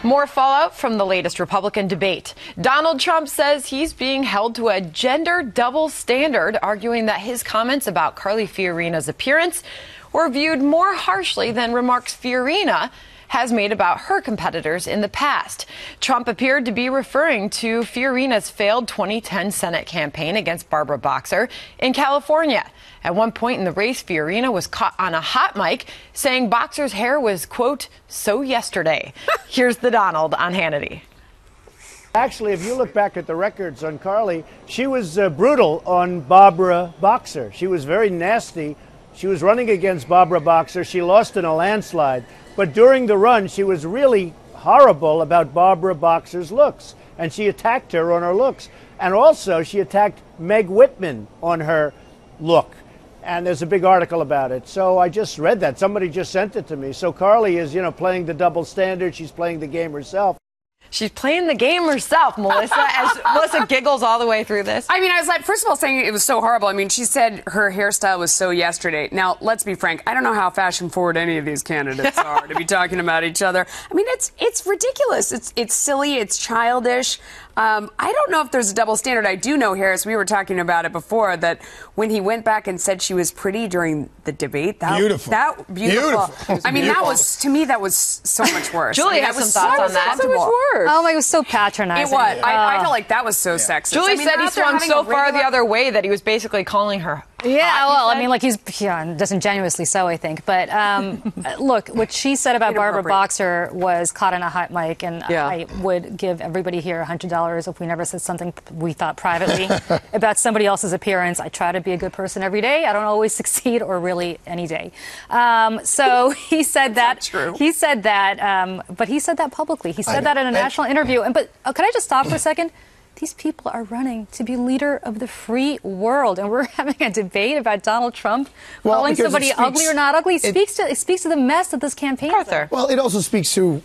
More fallout from the latest Republican debate. Donald Trump says he's being held to a gender double standard, arguing that his comments about Carly Fiorina's appearance were viewed more harshly than remarks Fiorina has made about her competitors in the past. Trump appeared to be referring to Fiorina's failed 2010 Senate campaign against Barbara Boxer in California. At one point in the race, Fiorina was caught on a hot mic saying Boxer's hair was, quote, so yesterday. Here's the Donald on Hannity. Actually, if you look back at the records on Carly, she was brutal on Barbara Boxer. She was very nasty. She was running against Barbara Boxer. She lost in a landslide. But during the run, she was really horrible about Barbara Boxer's looks. And she attacked her on her looks. And also, she attacked Meg Whitman on her look. And there's a big article about it. So I just read that. Somebody just sent it to me. So Carly is, playing the double standard. She's playing the game herself. She's playing the game herself, Melissa, as Melissa giggles all the way through this. I mean, I was like, first of all, saying it was so horrible. I mean, she said her hairstyle was so yesterday. Now, let's be frank. I don't know how fashion forward any of these candidates are to be talking about each other. I mean, it's ridiculous. It's silly. It's childish. I don't know if there's a double standard. I do know, Harris, we were talking about it before, that when he went back and said she was pretty during the debate, beautiful. Beautiful. I mean, that was, to me, that was so much worse. Julie has some thoughts on that. So much worse. Oh, my, it was so patronizing. It was. I felt like that was so sexist. Julie said he swung so far the other way that he was basically calling her yeah, well, I mean, like he's disingenuously so, I think. But look, what she said about Barbara Boxer was caught in a hot mic, and I would give everybody here $100 if we never said something we thought privately about somebody else's appearance. I try to be a good person every day. I don't always succeed, or really any day. So he said that. True. He said that, but he said that publicly. He said that in a national interview. But can I just stop for a second? These people are running to be leader of the free world, and we're having a debate about Donald Trump calling somebody ugly or not ugly. It speaks to the mess that this campaign is. Well, it also speaks to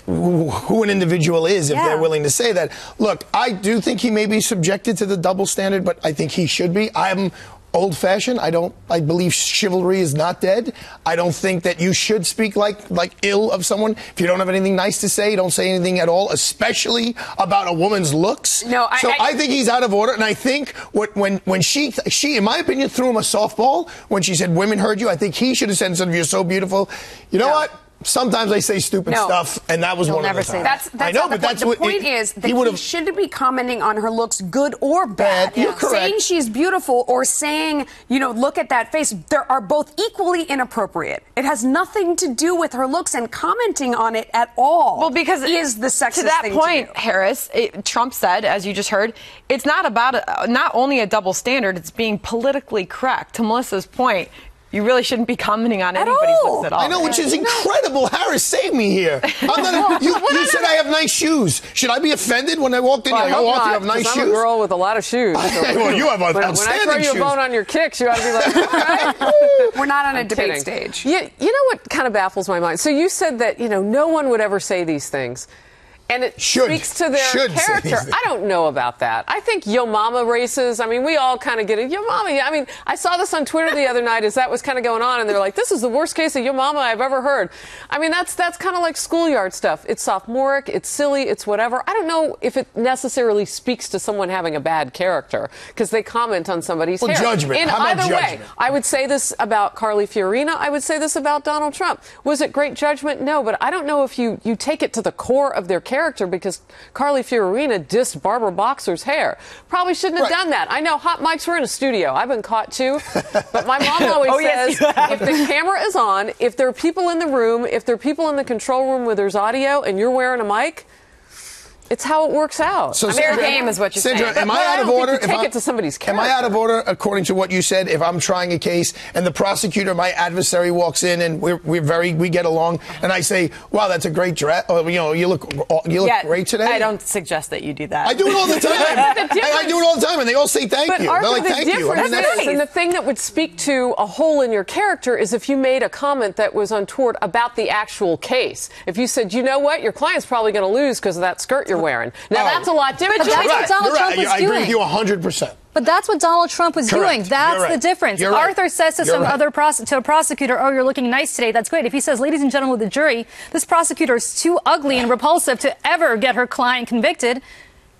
who an individual is if they're willing to say that. Look, I do think he may be subjected to the double standard, but I think he should be. I'm old-fashioned. I believe chivalry is not dead. I don't think that you should speak like ill of someone. If you don't have anything nice to say, don't say anything at all, especially about a woman's looks. No, I think he's out of order, and I think when she, in my opinion, threw him a softball when she said, "Women heard you," I think he should have said something, "You're so beautiful." You know what? Sometimes I say stupid stuff, and that was one of the times. That's I know, but that's the point is that he shouldn't be commenting on her looks, good or bad. You're correct. Saying she's beautiful or saying, look at that face, are both equally inappropriate. It has nothing to do with her looks, and commenting on it at all. Well, because is the sexist to that thing point, to do. Harris, Trump said, as you just heard, it's not about not only a double standard, it's being politically correct. To Melissa's point, you really shouldn't be commenting on anybody's looks at all. I know, which is incredible. Harris, save me here. You said I have nice shoes. Should I be offended when I walked in here? Well, you have nice shoes. I'm a girl with a lot of shoes. Well, you have outstanding shoes. When I throw you a bone on your kicks, you ought to be like, all right. We're not on a debate stage. You know what kind of baffles my mind? So you said that, no one would ever say these things. And it speaks to their character. I don't know about that. I think Yo Mama races, we all kind of get it. Yo Mama, I saw this on Twitter the other night as that was kind of going on, and they're like, this is the worst case of Yo Mama I've ever heard. That's kind of like schoolyard stuff. It's sophomoric, it's silly, it's whatever. I don't know if it necessarily speaks to someone having a bad character, because they comment on somebody's hair. Judgment. In How about either judgment? way, I would say this about Carly Fiorina. I would say this about Donald Trump. Was it great judgment? No, but I don't know if you take it to the core of their character, because Carly Fiorina dissed Barbara Boxer's hair. Probably shouldn't have done that. I know hot mics were in a studio. I've been caught too. But my mom always says, if the camera is on, if there are people in the room, if there are people in the control room where there's audio and you're wearing a mic, it's how it works out. So fair game is what you're Sandra, saying. am I out of order? Take it to somebody's character. Am I out of order according to what you said? If I'm trying a case and the prosecutor, my adversary, walks in and we get along, and I say, "Wow, that's a great dress. You look great today." I don't suggest that you do that. I do it all the time. I do it all the time, and they all say thank you. They're like, "Thank you." And the thing that would speak to a hole in your character is if you made a comment that was untoward about the actual case. If you said, "You know what, your client's probably going to lose because of that skirt you're you're wearing. Now, that's a lot different. But that's what Donald Trump was doing. I agree with you 100%. But that's what Donald Trump was doing. That's the difference. If Arthur says to to a prosecutor, "Oh, you're looking nice today," that's great. If he says, "Ladies and gentlemen of the jury, this prosecutor is too ugly and repulsive to ever get her client convicted,"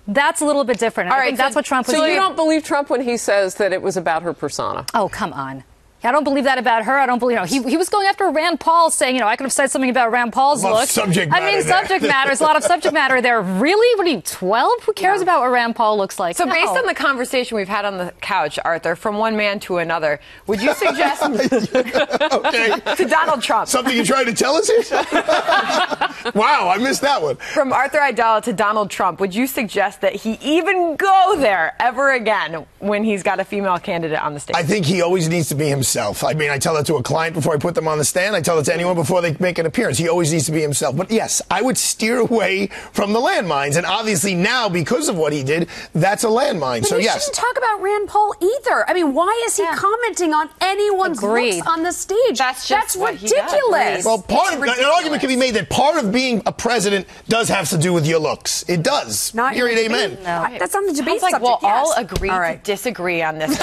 that's a little bit different. I think that's what Trump was doing. So you don't believe Trump when he says that it was about her persona? Oh, come on. I don't believe that about her. I don't believe, he was going after Rand Paul, saying, I could have said something about Rand Paul's look. Subject matter subject matter. There's a lot of subject matter there. Really? What are you, 12? Who cares about what Rand Paul looks like? So based on the conversation we've had on the couch, Arthur, from one man to another, would you suggest to Donald Trump? Something you're trying to tell us here? Wow, I missed that one. From Arthur Aidala to Donald Trump, would you suggest that he even go there ever again when he's got a female candidate on the stage? I think he always needs to be himself. I mean, I tell that to a client before I put them on the stand. I tell it to anyone before they make an appearance. He always needs to be himself. But yes, I would steer away from the landmines. And obviously now, because of what he did, that's a landmine. But so you shouldn't talk about Rand Paul either. I mean, why is he commenting on anyone's looks on the stage? That's ridiculous. Well, an argument can be made that part of being a president does have to do with your looks. It does. Not period. Amen. No. That's on the debate subject. We'll all agree to disagree on this.